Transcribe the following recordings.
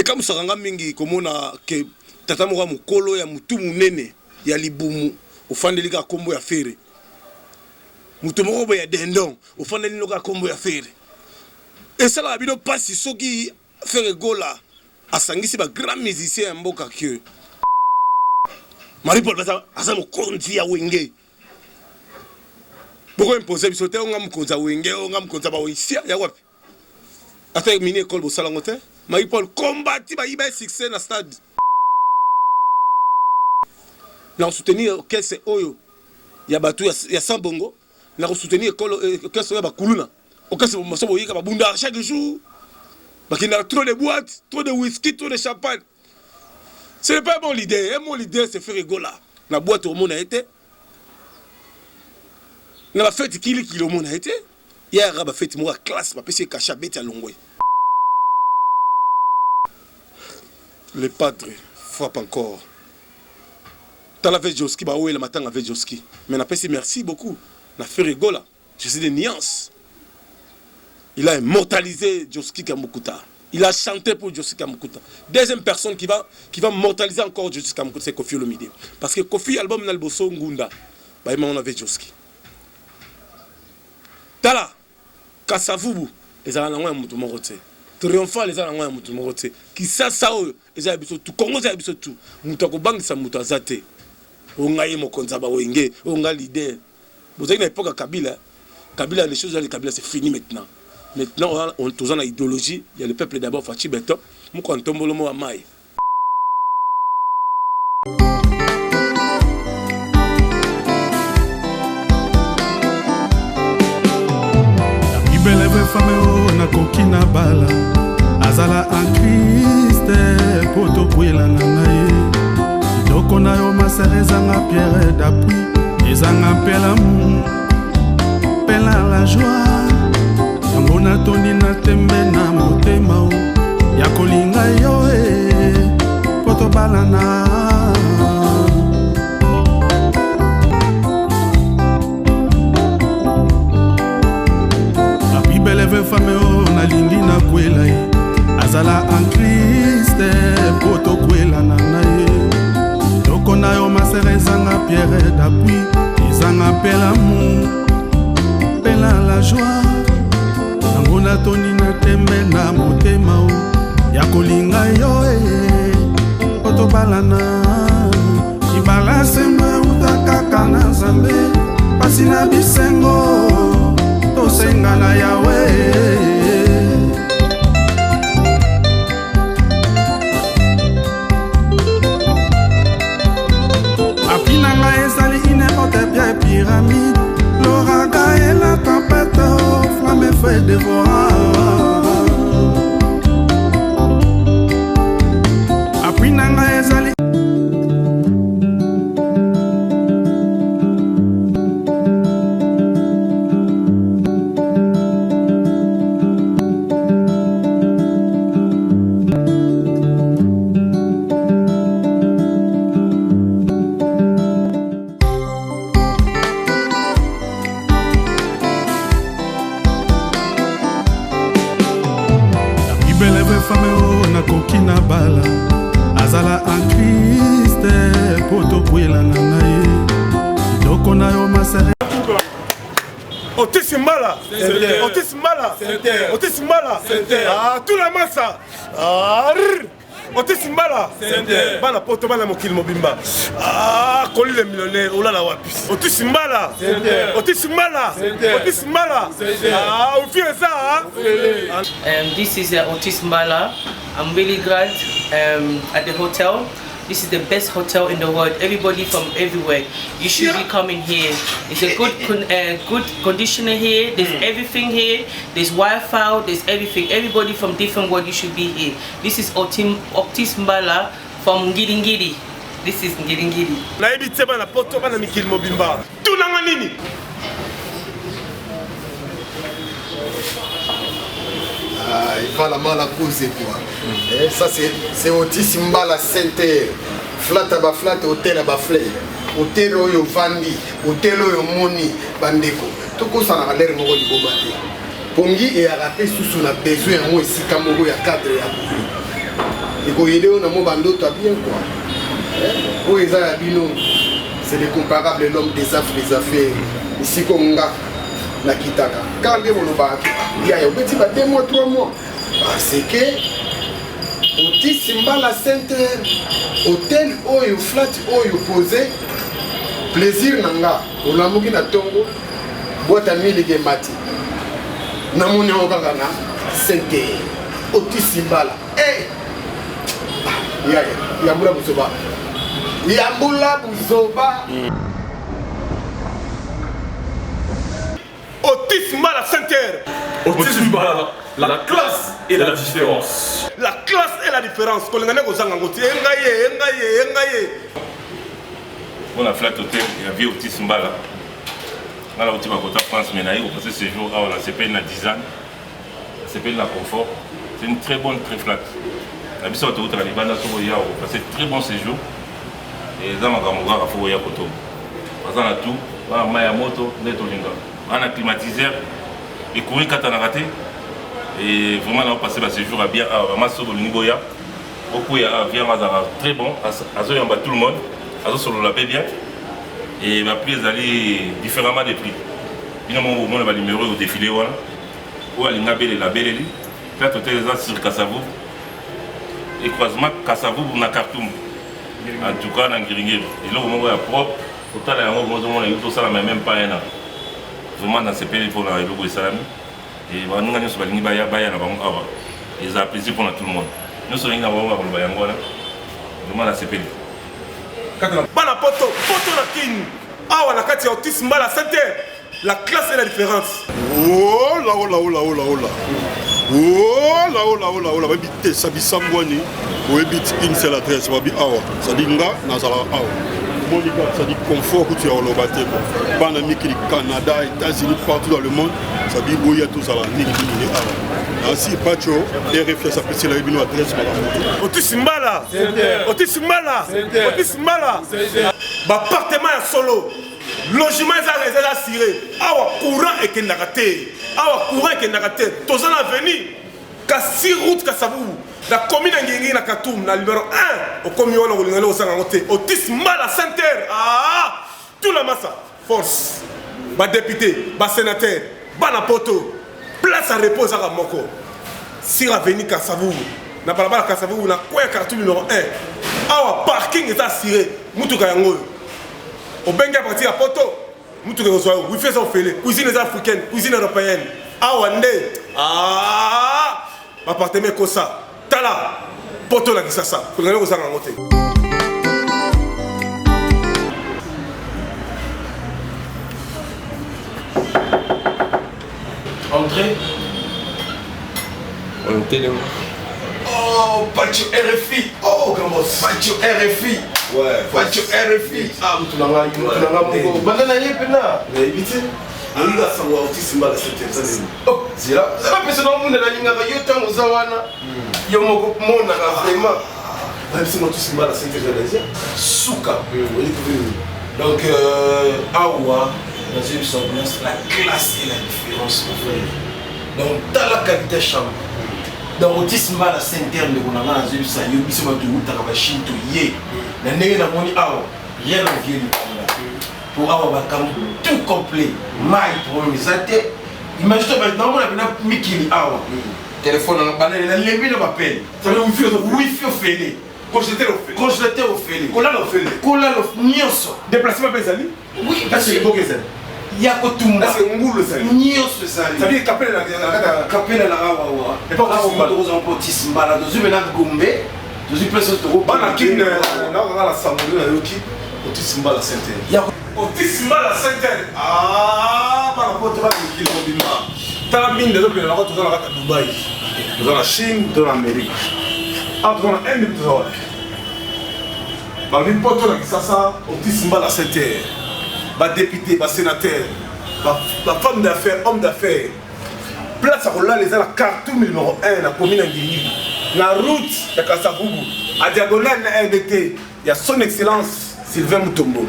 comme ça nga mingi komona ke tata moko mukolo ya mutu munene ya libumu ofandeli ka kombo ya fere mutu moko ya dendon ofandeli loka kombo ya fere et ça la bino passe soki fere gola asangisi ba grand musicien mboka que Marie-Paul basa asa mokonzi ya wenge boko imposer bisote nga mokonza wenge nga mokonza ba wisia ya wapi ata mini école bo sala ngote Marie-Paul combattre ba iba succès na stade na soutenir quel c'est oyo ya batu ya Sambongo na soutenir école quel c'est ba kuluna auquel c'est mo yika ba bunda chaque jour parce qu'il y a trop de boîtes, trop de whisky, trop de champagne. Ce n'est pas mon leader. Mon leader, c'est faire Gola. La boîte au monde a été. La fête qui le monde a été. Hier, la fête, moi, classe, ma PC Kachabet à Longwe. Les padres frappent encore. T'as la fête Joski, bah oui, le matin, la fête Joski. Mais la PC, merci beaucoup. La fait Gola. Je sais des nuances. Il a immortalisé Joski Kamukuta. Il a chanté pour Joski Kamukuta. Deuxième personne qui va mortaliser encore Joski Kamukuta, c'est Kofi Olomide. Parce que Kofi, album Nalboso Ngunda, bah, il m'a enlevé Joski. Tala, Kassavubu, les Alangois Moutoumorote. Triomphant, les Alangois Moutoumorote. Qui s'assaut, les Abisso, tout Congo, les Abisso, tout. Moutako Bang, ça Moutazate. Ongaye Mokonzaba Wenge, Onga leader. Vous avez une époque à Kabila. Kabila, les choses avec Kabila, c'est fini maintenant. Maintenant, on est dans l'idéologie. Il y a le peuple d'abord, Fachi Beto. Nous, quand on tombe le mot à Maï. Ibeleve fameo na kokina bala. Azala en Christ, poto kwela na ngai. Doko na yo masereza nga pierre d'appui. Ezanga pela mu, pela la joie. Ngona toni na tembe na motema o ya kolinga yo poto balana a bibeleve fame o na lingi na kwela azala en Christ poto kwela na ye doko na yo maserezanga pierre d'appui izanga pela mu pela la joie Ngona toni na tembe na motema o ya kolinga yo poto balana ibala semba utakaka na Nzambe pasi na bisengo tosenga na yawe apina nga ezali inepote bia pyramide l'oraga et la tempête me fait devoir. Après nanga ezali fameo na kokina bala azala en Christ poto kwela na ngai doko na yo masere Otisimbala Otisimbala Otisimbala ah tout la massa ah Otisimbala bana poto bana mokili mobimba ah koli le millionnaire olala wapi Otisimbala Otisimbala Otisimbala ah on fait ça This is Otisimbala. I'm really glad at the hotel. This is the best hotel in the world. Everybody from everywhere, you should be coming here. It's a good conditioner here. There's everything here. There's Wi-Fi. There's everything. Everybody from different world, you should be here. This is Otisimbala from Ngidingidi. This is Ngidingidi. Na ebi tseba na poto bana mikili mobimba. Tunanga nini? Il va la mal à causer quoi. Et ça c'est Otisimbala Center. Flat à flat, hôtel à baflé. Hôtel oyo vandi, hôtel oyo moni bandeko. Toko ça na l'air moko di bomate. Pongi et arape sous la besoin en esika moko ya cadre ya. ekoyede oyo na mo bandoto ya bien quoi oyo eza ya bino c'est décomparable l'homme des affaires esika nga nakitaka kaka nde bolobaki yaya obeti ba 2 mois 3 mois parce que Otis Mbala Center hôtel oyo flat oyo posé plaisir nanga olamuki na tongo boîte à miliki mati namoni yango kaka na Center Otis Mbala yaya yambula buzoba Otis Mbala Center. Otis Mbala, la classe et la différence. La classe et la différence. On a flat hôtel, il y avait Otis Mbala. On a Otis Mbala France, mais on a passé ce jour à la CPN à 10 ans. La CPN à confort. C'est une très bonne, très flat. La mission autoroute à la Libana, on a passé très bon séjour. Et dans ma caméra, il y a Koto. Parce qu'on a tout, on a Mayamoto, on a climatiseur, et courir quand on a raté. Et vraiment, on a passé le séjour à bien, à Masso de Niboya. Beaucoup il y a très bon, à tout le monde, à sur la paix bien. Et ma prix est allée différemment des prix. Finalement, au monde va numéro au défilé, où à l'ingabelle la belle, fait hôtel sur Kassavou. Et croisement Kassavou pour na Khartoum. En tout cas, dans Giringir. Et là, au moment où il y a propre, autant il y a un moment où il y a tout ça, mais même pas un an. Vraiment, dans ces pays, pour arriver au Salam. Et nous, nous sommes venus à Baya, et ça a plaisir pour tout le monde. Nous sommes venus à Baya, vraiment dans ces pays. Bana poto, poto na king. Ah, on a quatre Otis Mbala Center. La classe et la différence. Oh là, oh là, oh là, oh là, oh là. Oh là, oh là, oh là, oh là. Babité, Sabi Sambouani. Ou habite une seule adresse, Babi Awa. Ça dit Nga, Nazara Awa. Monica, ça dit confort que tu as au Lobaté. Panami qui est Canada, États-Unis, partout dans le monde. Ça dit Boya tout ça là, Niki Awa. Ainsi, Pacho, RFI, ça peut être la adresse. Otis Mbala. Otis Mbala. Otis Mbala. Appartement à solo. Logement est assuré. Awa courant et Kendakate. Awa courant et Kendakate. Tous en avenir. Kassi route Kassabou. La commune de na Katoum, na numéro 1, au commune de Otis Mbala Center. Ah, tout la massa. Force. Ba député, ba sénateur, ba na poto. Place à repos à Moko. Si la venue Kassabou, na balabala Kassabou, na quoi Khartoum numéro 1. Awa parking est assuré. Mutuka yango. Au Benga parti à poto. Mutuka yango. Oui, fait ça au félé. Cuisine africaine, cuisine européenne. Awa nde. Ah, appartement comme ça. Tala, poto la kisasa. Pour aller aux angotés. Entrez. On télé. Oh, Pacho RFI. Oh, grand boss. Pacho RFI. Ouais, Pacho RFI. Ah, tu l'as là, tu l'as là, mon gars. Banana yepena. Mais vite. On y va savoir Otis Mbala Center. Oh, c'est là. Ça va passer dans le monde de la ligne avec Yotan Ozawana. Yo mon monde a vraiment. Même si Otis Mbala Center déjà Souka. Donc Awa dans une semblance la classe et la différence mon frère. Donc dans la qualité chambre. Dans Otis Mbala Center de Bonana dans une salle yo biso ba tout ta ba shinto ye. Na ndenge na moni Awa rien à vieux pour avoir tout complet, maille pour mes athées. Imagine-toi maintenant, on a bien Mikili Awa. Téléphone, on a bien levé le appel. Ça veut dire wifi au félé. Congélateur au félé. Cola au félé. Cola au nyonso. Déplacement Bezali. Oui, parce que il y a que tout le monde. Parce que Ngoulou Zali. Nyonso Zali. Ça veut dire qu'après la Awa. Et pas on Otis Mbala. Dans une ménage Gombe. Dans une place de Bana King. On a la Samoulou Yoki. Otis Mbala Center. Otis Mbala Center. Ah, par rapport à ce qu'il faut dire. T'as la mine de l'autre, on va à Dubaï. Dans la Chine, dans l'Amérique. Ah, tu as un minute. Bah, les potes là, ça, Otis Mbala Center. Bah, député, bah, sénateur, bah, femme d'affaires, homme d'affaires. Place à Roland, les ala Khartoum numéro 1, la commune d'Angili. La route de Kassaboubou, à diagonale de RDT, il y a son excellence Sylvain Mutombo.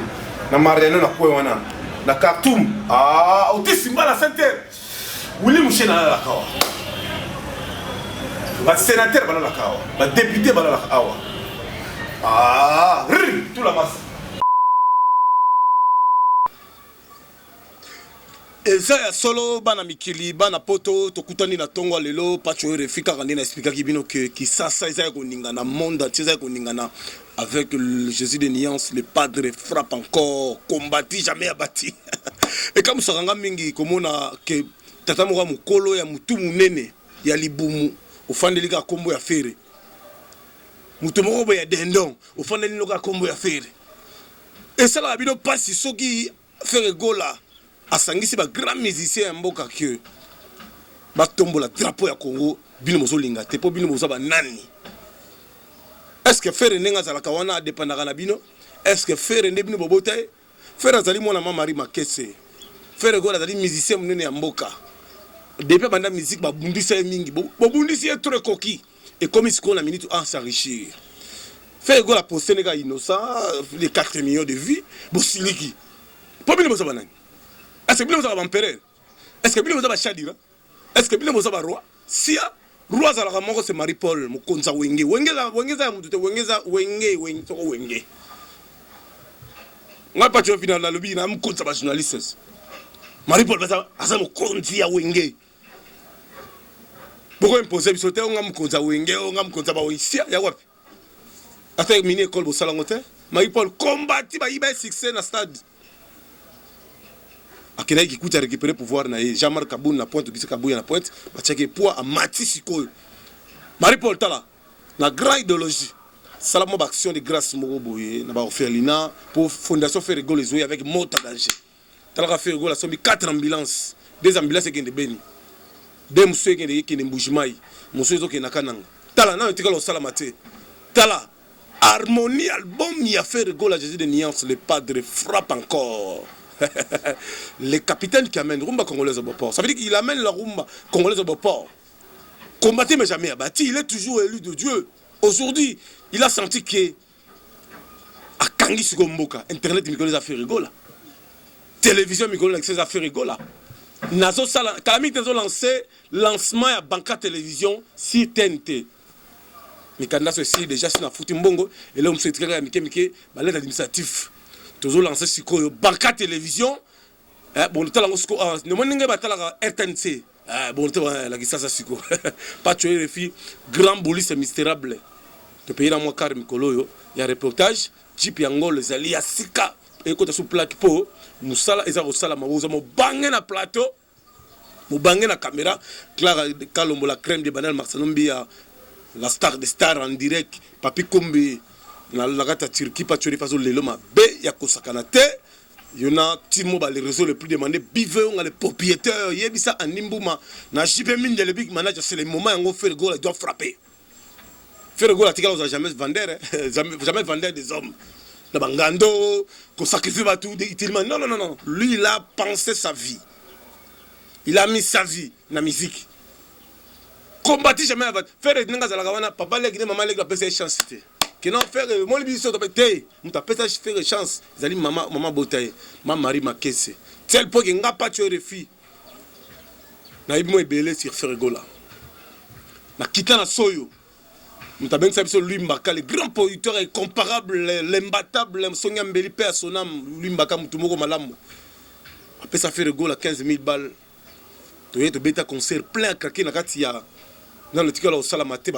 Na Mariano na Kouéwana. Na Khartoum. Ah, Otis Mbala Center. Willy Mouché na la kawa. basénateur balalaka awa badéputé balalaka awa tout la masse eza ya solo bana mikili bana poto tokutani na ntongo lelo pacho refi kaka nde na explikaki bino ke kisasa eza ya koningana monde entier eza ya koningana avec le Jésus de Nuance le padre frappe encore combattit jamais abattu et comme sakanga mingi komona ke tata moko mukolo ya mutu munene ya libumu ofandeli ka kombo ya fere mutu moko ya dendon ofandeli loka kombo ya fere et ça la bino pasi soki Frère Gola asangisi ba grand musicien ya mboka ke batombola drapeau ya Congo bino mozolinga te po bino mozaba nani. Est-ce que Frère Nenga zalaka wana dépendaka na bino? Est-ce que Frère nde bino bobota ye? Frère azali mwana mama Marie Makese. Frère Gola azali musicien munene ya mboka. Depuis banda musique babundisa ye mingi bobundisi ye trop coquille et comme il na minute à s'enrichir. Frère Gola posté nega innocent les 4 millions de vies bosiliki. Po bino mozaba nani? Est-ce que bino mozaba empereur? Est-ce que bino mozaba Chadira? Est-ce que bino mozaba roi? Sia roi zalaka moko c'est Marie-Paul mokonza wenge wengeza mutu te wengeza wenge nga pa tu final na lobi na mokonza ba journalistes Marie-Paul baza asa mokonzi ya wenge boko imposer biso te nga mokonza wenge nga mokonza ba wisia ya wapi ata mini école bo sala ngote Marie-Paul combattu ba iba succès na stade akena qui coûte à récupérer pouvoir na Jean-Marc Kaboun na pointe qui se Kaboun na pointe ba tcheke poids à Matisse ko Marie-Paul tala na grande idéologie salamo ba action de grâce moko boye na ba orphelinat pour fondation Frère Gola les avec mota danger tala Frère Gola sombi 4 ambulances 2 ambulances qui beni 2 monsieur qui ne mbujimai monsieur zo qui na kananga tala na etika lo sala mate tala harmonie album ya Frère Gola Jésus de Nuance le padre frappe encore. Les capitaines qui amènent rumba congolaise au port. Ça veut dire qu'il amène la rumba congolaise au port. Combattre mais jamais abattu. Il est toujours élu de Dieu. Aujourd'hui, il a senti que à Kangi Sukomboka, Internet Mikolo a fait rigola. Télévision Mikolo a fait rigola. Nazo Sala, Kalami Tezo lancé lancement à Banca Télévision sur TNT. Mais quand ceci déjà sur la foutu mbongo et là on se traite à Mike ballet administratif. Toujours lancé sur Banca Télévision. Bon, le temps ne m'en pas la RTNC. Bon, le temps la guissa ça pas tuer les filles. Grand bolis mystérable. De pays dans moi car Mikolo il y a reportage. Jeep Yango les alliés à Sika et côté sous plaque po. Musala eza osala mabuza mo bangé na plateau. Mo bangé na caméra. Clara Kalombo la crème de banane Marcelombi la star des stars en direct. Papi Kombi. Na la gata Turquie pas tuer façon lelo ma be ya kosakana te yona timo ba les réseaux les plus demandés bive on a les propriétaires yebisa animbuma na JP mine le big manager c'est le moment où Frère Gola doit frapper. Frère Gola tika on jamais vendeur jamais vendeur des hommes na bangando ko sacrifier ba tout utilement non lui il a pensé sa vie, il a mis sa vie na musique combattre jamais avec faire ninga zalaka wana papa legi maman legi la pesa chance te que non faire mon biso to pété on t'a pété faire chance zali maman botaye maman Marie Makese tel point que nga pas tu refi na ibmo ebele sur Frère Gola na kitana soyo on t'a ben sabiso lui mbaka le grand producteur incomparable l'imbattable Sonia Mbeli pe sonam lui mbaka mutu moko malamu après ça Frère Gola 15 000 balles to yeto beta concert plein à craquer na kati ya dans le ticket au salamate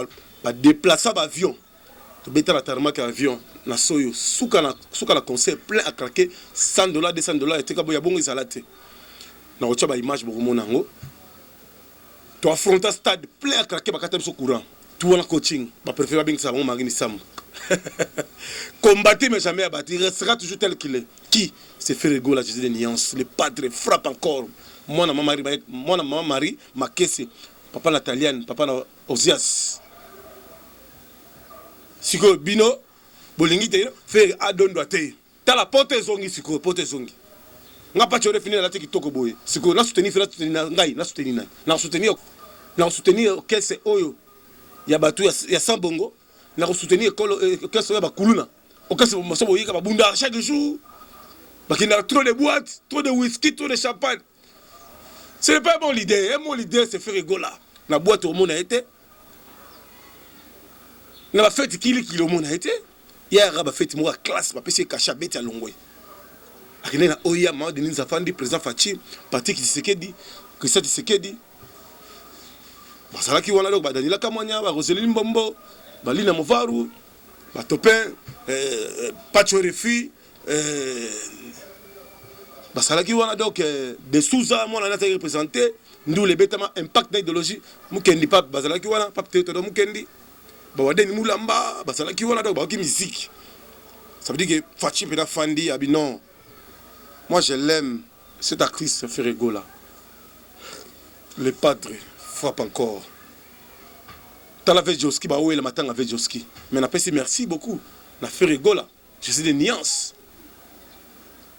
ba déplacer ba avion to beta la tarmac avion na soyo suka na concert plein à craquer $100 $200 et te kabo ya bongo izalate na ocha ba image boko monango to affronter stade plein à craquer ba katem so courant tout en coaching ba préférer bien que ça bon magini sam combattre mais jamais abattu, il restera toujours tel qu'il est. Qui? C'est Frère Gola Jésus de Nuance, le padre frappe encore. Moi na maman Marie Makese, papa Natalienne, papa na Ozias. Siko bino bolingi te faire adon doite. Ta la porte zongi siko porte zongi. Nga pa chore finir la te kitoko boye. Siko na soutenir fera soutenir ngai, na soutenir na soutenir que c'est oyo. Ya batu ya sans bongo. Na soutenir que c'est ba kuluna. Oka c'est mo sobo yika ba bunda chaque jour. Parce qu'il y a trop de boîtes, trop de whisky, trop de champagne. Ce n'est pas mon idée. Mon idée, c'est Frère Gola. La boîte au monde a été. na ba fête kili mona été ya ba fête mo classe ba pesi kacha beti ya longwe akine na oya ma de ninza fandi président Fachi Patrick Tshisekedi Christian Tshisekedi basalaki wana donc ba Daniela Kamwanya ba Roseline Mbombo ba Lina Movaru ba Topin Pacho Refi basalaki wana donc de Souza mon ana été représenté nous les betama impact d'idéologie mukendi pas basalaki wana pas peut-être mukendi ba wadeni mulamba basalaki wana donc ba ki musique ça veut dire que Fachi Pena Fandi abi non moi je l'aime cette actrice Ferrego là les padres frappent encore Tala Vejoski ba oué le matin avec Vejoski mais n'a pas si merci beaucoup na Ferrego là je sais des nuances.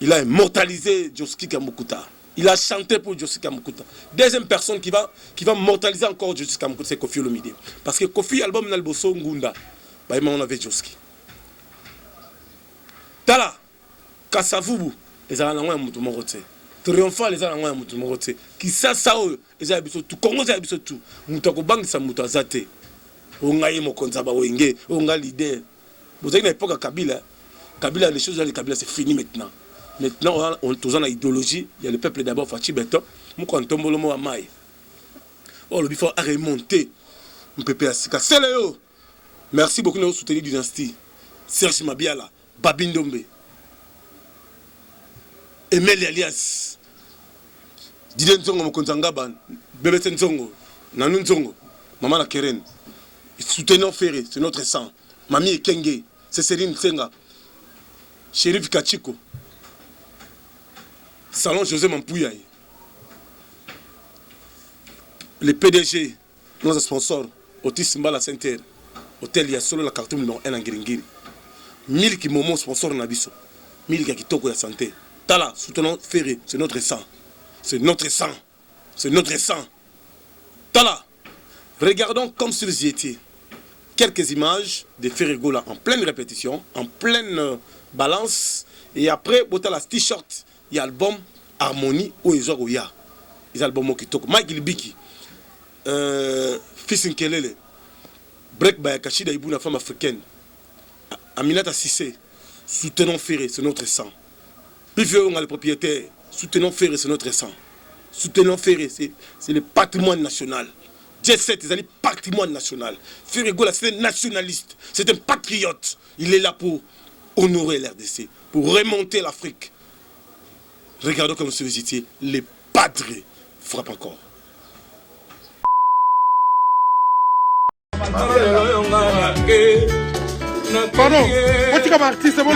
Il a immortalisé Joski Kamukuta. Il a chanté pour Joski Kamukuta. Deuxième personne qui va mortaliser encore Joski Kamukuta, c'est Kofi Olomide. Parce que Kofi, album Nalboso Ngunda, bah, on avait Joski. Tala, Kasavubu, les Alanouans Moutoumorote. Triomphant, les Alanouans Moutoumorote. Kisa Sao, les Abisso, tout Congo, les Abisso, tout. Moutako Bang, ça Moutazate. Ongaye Mokonzaba Wenge, Onga leader. Vous avez une époque à Kabila. Kabila, les choses, les Kabila, c'est fini maintenant. Maintenant, on est dans l'idéologie. Il y a le peuple d'abord, Fachi Beto. Moi, quand on tombe le mot à Maï. Oh, le bifo a remonté. On peut pas c'est Léo. Merci beaucoup de nous soutenir dynastie. Serge Mabiala, Babindombe, Emel Alias, Diden Nzongo Mokonzangaban, Bébé Nzongo, Nanou Nzongo, Maman la Keren. Soutenons Ferré, c'est notre sang. Mamie Ekenge, c'est Céline Senga, Chérif Kachiko. Salon José Mampouyaï. Le PDG, nos sponsors, Otis Mbala Center, Hôtel Yasolo, la carte numéro 1 en Giringiri. 1000 qui moment sponsor Nabiso. 1000 qui toko la santé. Tala, soutenons Ferré, c'est notre sang. C'est notre sang. C'est notre sang. Tala, regardons comme si vous y étiez. Quelques images de Ferrego là en pleine répétition, en pleine balance. Et après, vous avez la t-shirt. Il y a l'album Harmonie ou Ezogoya. Il y a l'album Mokitoko. Mike Libiki. Fils Nkelele. Break Bayakashi Daibou, la femme africaine. Aminata Sissé. Soutenons Ferré, c'est notre sang. Puis on a le propriétaire. Soutenons Ferré, c'est notre sang. Soutenons Ferré, c'est le patrimoine national. Jet 7, c'est le patrimoine national. Ferré Gola, c'est un nationaliste. C'est un patriote. Il est là pour honorer l'RDC, pour remonter l'Afrique. Regardons comme se visiter, les padres frappent encore. Pardon, on tient comme artiste, bon,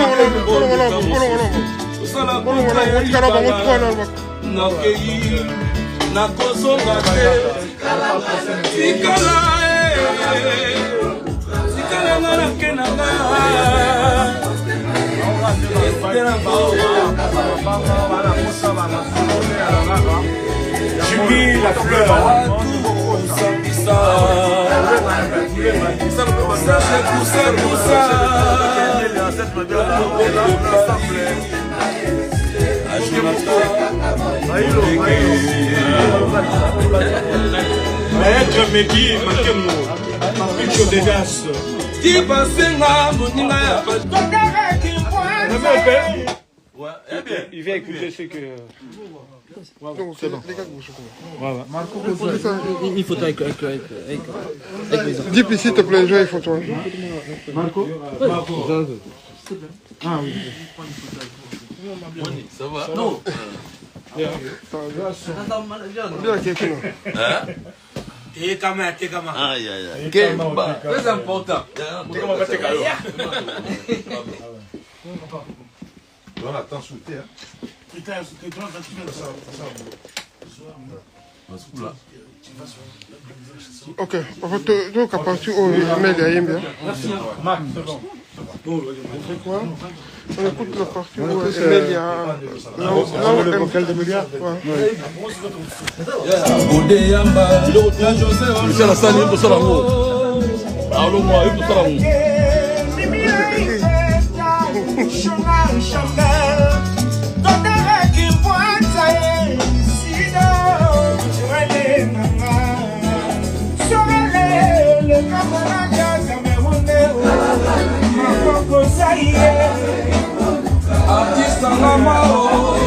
Julie la fleur. Maître Mehdi Makemo, Picho Degas. Qui pensera moninga ya il vient écouter ce que. C'est bon. Voilà. Marco, il faut avec Dis s'il te plaît, j'ai une photo. Marco. Ah oui. Ça va? Non. Bien, quelqu'un. T'es comment? Aïe, aïe, aïe. Très important. On attend souter. Ok, donc à partir où il met les bien. Marc, c'est bon. On écoute la partie où Emelia. Là où le vocal d'Emelia. Artista na mao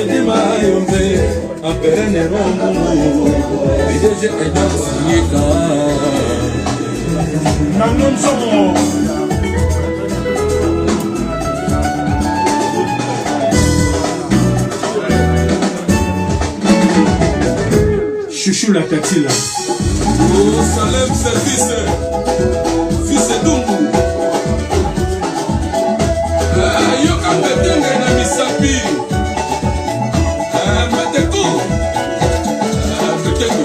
Ndi mayombe Aperene romu Videje edaksiyeka Nanonsomo Chouchou la Katila. Oh Salem service Fils Dungu Yoka petenge na misapi Meteko Meteko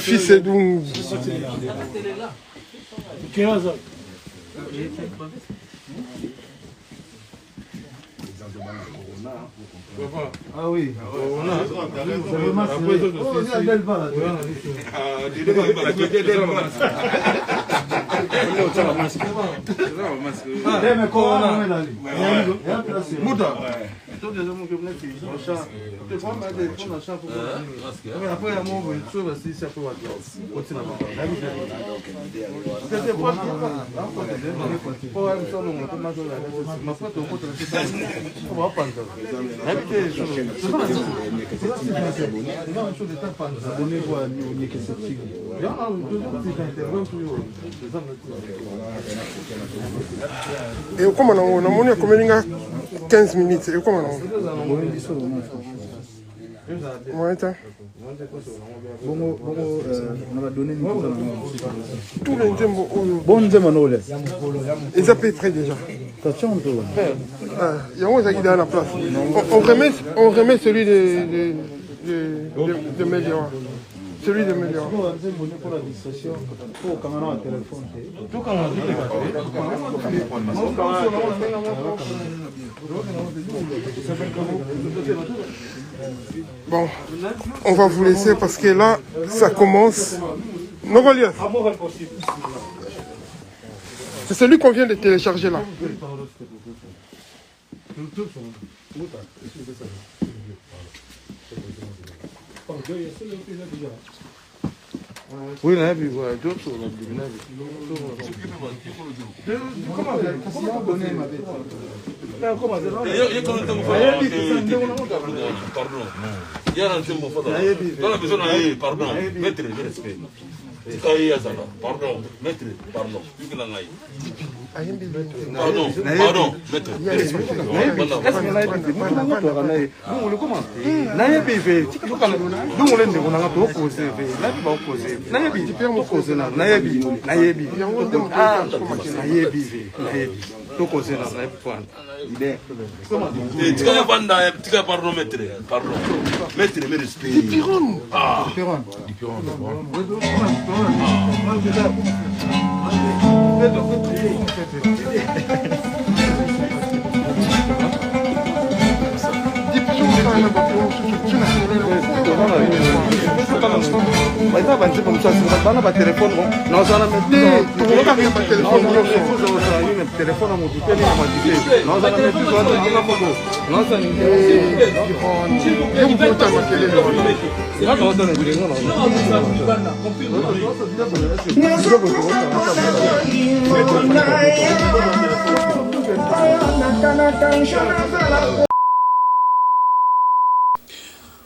Fils Dungu. Ah oui, on a. Et comment on a combien 15 minutes. Et comment on tout le nzembo bon nzembo no les ils ont payé près déjà. Il y a la place. On remet celui de Mélior. Celui de Mélior. Bon, on va vous laisser parce que là, ça commence. Novalias. C'est celui qu'on vient de télécharger là. Oui, là, puis voilà, d'autres sont là. Pardon, maître, respect. Pardon, maître, pardon. Pardon, maître. Pardon, maître. Pardon. Maître, mais respect.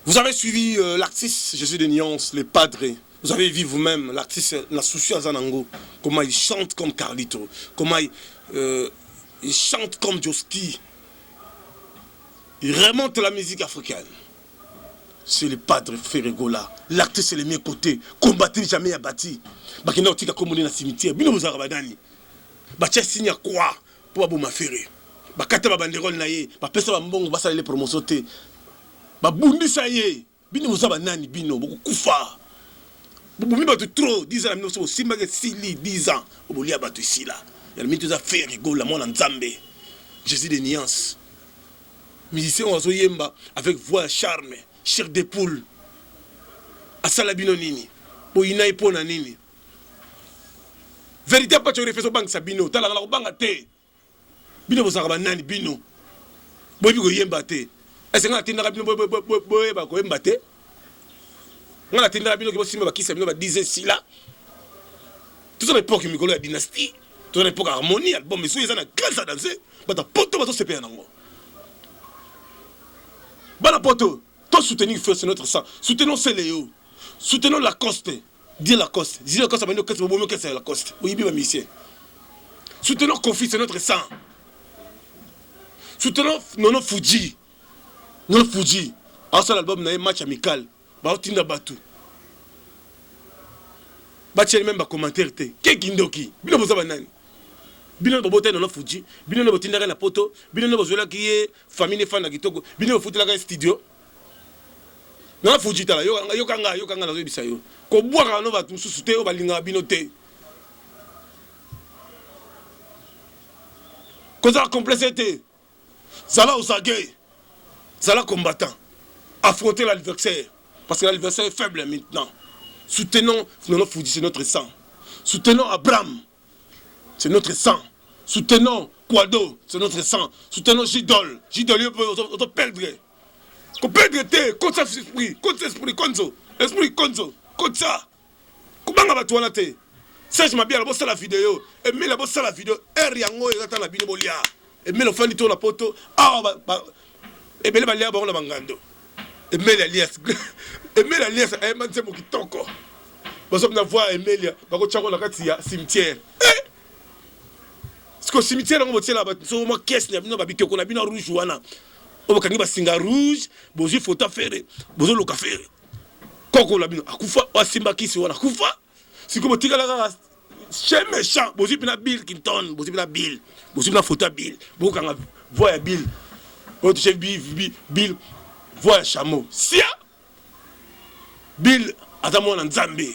Vous avez suivi l'artiste Jésus de Nuance, les Padres. Vous avez vu vous-même l'artiste Nasushi Azanango, comment il chante comme Carlito, comment il chante comme Joski. Il remonte la musique africaine. C'est le Padre Ferregola. L'artiste c'est le mieux côté. Combattre jamais abattu. Bakina otika komoni na cimetière. Bino bozara badani. Batia signe quoi pour aboma ferré. Bakata ba banderole na ye, ba pesa ba mbongo basala les promotions te. Ba bundisa ye. Bino bozaba nani bino boko kufa. Boumi bato trop 10 ans nous simba que sili 10 ans. Obolia bato ici là. Il y a le mythe de Ferregola mon Nzambe. Jésus de Nuance. Musicien ozo yemba avec voix charme. Chair de poule. Asala bino nini. boyina epona nini vérité pas tu refais banque sabino tala la banga te bino bozaka banani bino boyebi koyemba te est-ce que ngana bino boyeba koyemba te ngana tindaka bino ke bosimba bakisa bino badize sila toute l'époque mikolo ya dynastie toute l'époque harmonie album mais soyez na grâce à danser bata poto bato sepe nango bana poto to soutenir feu c'est notre sang soutenons Céléo soutenons Lacoste dis Lacoste bano kese bobo kese Lacoste oyibi ba mission soutenons Kofi c'est notre sang soutenons Nono Fuji alors ça l'album na match amical ba otinda batu ba tiens même ba commentaire te kekindoki bino boza banani bino bobote Nono Fuji bino no botinda na poto bino no bozola ki famille fan na kitoko bino bofutela ka studio Nono Fuji tala yo kanga na zo bisa yo ko bwaka no batu susu te o balinga bino te ko za complexité zala osagé zala combattant affronter l'adversaire parce que l'adversaire est faible maintenant. Soutenons Nono Fuji, c'est notre sang. Soutenons Abraham, c'est notre sang. Soutenons Kwado, c'est notre sang. Soutenons Jidol, on peut perdre. On peut perdre, contre ça, esprit, konzo. Esprit, konzo, contre ça. Comment va toi te? Serge m'a bien la vidéo. Et mais la bosse la vidéo. Eriango, il attend la vidéo. Et mais le fan du la poto. Ah, et bien, il y a bon la bangando. Et mais l'alias, elle m'a dit que toko. Parce qu'on a vu Emelia, parce que tu as la cimetière. Parce que le cimetière, on va dire là-bas, c'est moi qui est-ce qu'on a bien rouge ou ana. On va gagner singa rouge, bozo photo faire, bozo le café. Koko la bien, akufa, ou simba qui se wana akufa. Si comme tu as la chez méchant, bozo pina Bill Clinton, bozo pina Bill, bozo pina photo Bill, bozo quand voit Bill, autre chef Bill. Voilà chameau. Sia Bill Adamo Nzambe.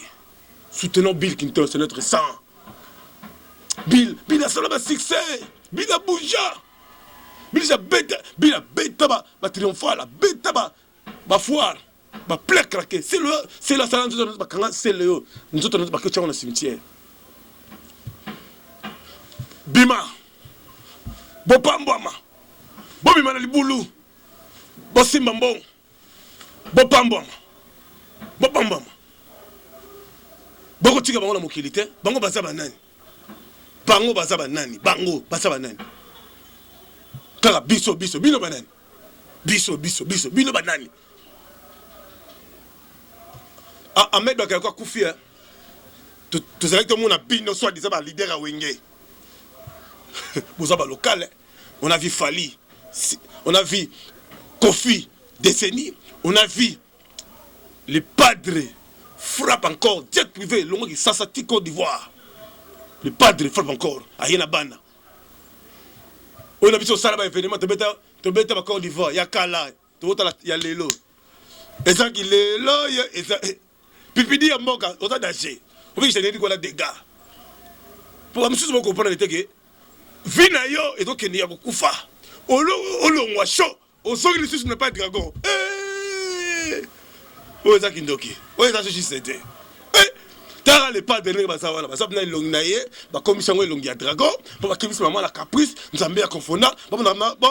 Soutenons Bill Clinton, c'est notre sang. Bill a solo succès. Bill a bougé. Bill a bêta, ba triomphal, la bêta, ba foire, ba plaque craqué. C'est la salle de notre bakanga, c'est le. Nous autres, notre bakanga, on a cimetière. Bima. Bopambama. Bobima na libulu. Bosimbambong, Bopambam, Boko tika bango na mokilité, bango bazaba nani? Bango bazaba nani? Kala biso, bino banani? Biso, bino banani? Ahmed Bakayoko Koufi, tu sais que mon bino soit disant leader à Wenge. Bozaba local, on a vu Fali, on a vu Kofi, décennie, on a vu les padres frappent encore, jet privé, l'homme qui s'assati Côte d'Ivoire. Les padres frappent encore, à Yenabana. On a vu ce salaba événement, tu bêtes à Côte d'Ivoire, il y a Kala, il y a Lélo. Et ça qui est là, Pipidi a mort, on a nagé. On veut que je te dise qu'on a des gars. Pour que je comprenne, c'est que Vinayo et donc il y a beaucoup de fois. Olo wa chaud. Au sol, il n'est pas dragon. Oh, ça qui ndoki. Oh, ça je sais. Tara les pas de nègre basawana. Basabna ilongnaye, ba commission ilongia dragon, ba kimis maman la caprice, nzambe ya confona, ba bon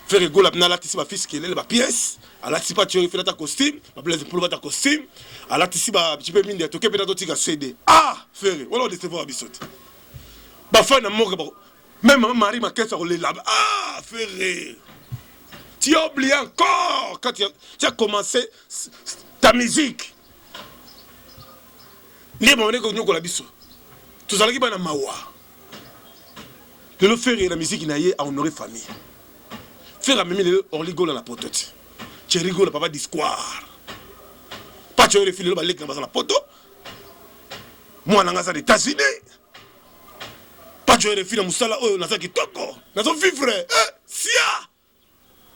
faire rigolo na la tisi ba fils qui est ba pièce, à la tisi pas tu fais ta costume, ba blaze pour ta costume, à la tisi ba tu peux mine to kepe to tika CD. Ah, faire, on de se voir bisote. Ba fa na mo même Marie ma caisse sur les là. Ah, faire. Tu as oublié encore quand tu as commencé ta musique. Les moments que nous avons biso. Tout ça qui est mawa. De le faire la musique n'a à honorer famille. Faire à même le orligo dans la potote. Tu rigoles papa d'histoire. Pas tu as refilé le balai dans la poto. Moi n'anga ça des États-Unis. Pas tu as refilé musala oh na ça qui toko. Na son vivre sia.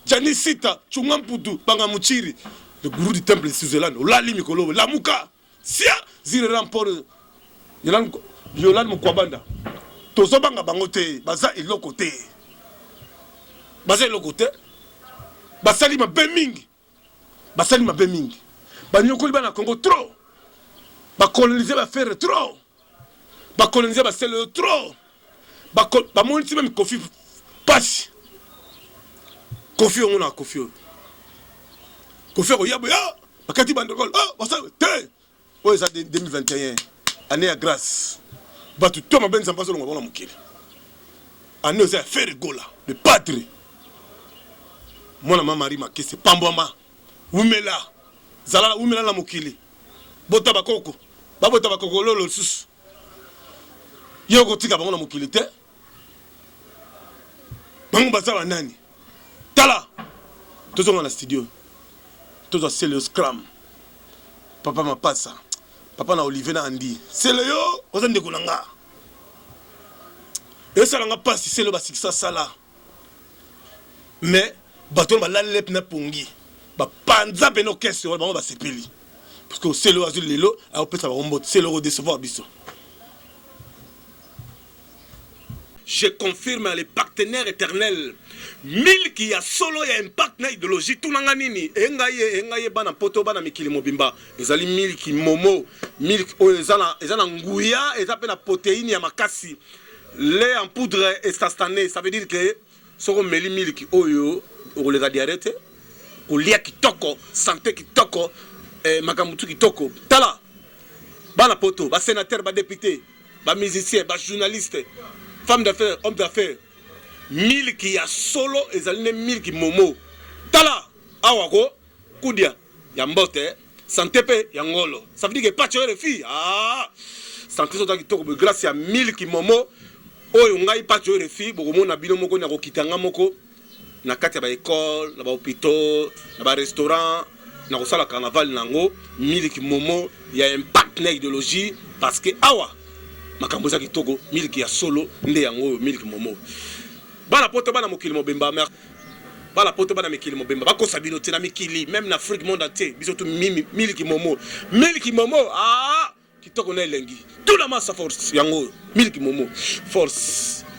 Jani Sita, Chungamputu, Bangamuchiri, le gourou du temple de Switzerland, Olali Mikolo, Lamuka, Sia, Zire Rampor, Yolan Mukwabanda, Tozobanga Bangote, Baza et Lokote. Baza et Lokote, Basali ma Beming, Basali ma Beming, Banyokoli Bana Congo trop. bacoloniser bafere trop bacoloniser basele trop bamonisi même kofi pasi kofi ongo na kofi okoyabo ya bakati bandekol basa te oyo eza 2021 année ya grâce bato to mabe nzambe azolonga bango na mokili année oza ya fere gola le padre mwana mama Marie Makese pambwama umela zala umela na mokili bota bakoko babota bakoko lolo lisusu yo kotika bango na mokili te bango baza banani tala tozonga na studio tozwa sele scram papa mapasa papa na Olivier na Andi sele yo oza ndeko na nga esala nga pasi sele basikisa sala mais bato balale na pongi bapanza peno kese bango basepeli parce que sele azuli lelo aopesa bango sele redecevoir biso. Je confirme les partenaires éternels. Milki ya solo ya impact na idéologie tunanga nini engaye bana poto bana mikili mobimba ezali milki momo milk oyo ezana nguya eza pe na protéine ya makasi lait en poudre instantané ça veut dire que soko meli milki oyo okolega diarrhée kolia kitoko santé kitoko makamutu kitoko tala bana poto ba sénateur ba député ba musicien ba journaliste femme d'affaires, homme d'affaires, milki ya solo ezaline milki momo. Tala, awako, kudia, ya mbote, santé pe, ya ngolo. Ça veut dire que pas les filles. Ah, santé sota kitoko, grâce ya milki momo, oyo ngai pas les filles, bokomo na bino moko na kokitanga moko, na kati ya ba école, na ba hôpital, na ba restaurant, na kosala carnaval nango, milki momo, ya impact na idéologie, parce que awa, makambo za kitoko miliki ya solo nde yango miliki momo bana poto bana mokili mobemba mer bana poto bana mikili mobemba bakosa bino te na mikili même na Afrique monde entier biso tu miliki momo kitoko na elengi tout la masse force yango miliki momo force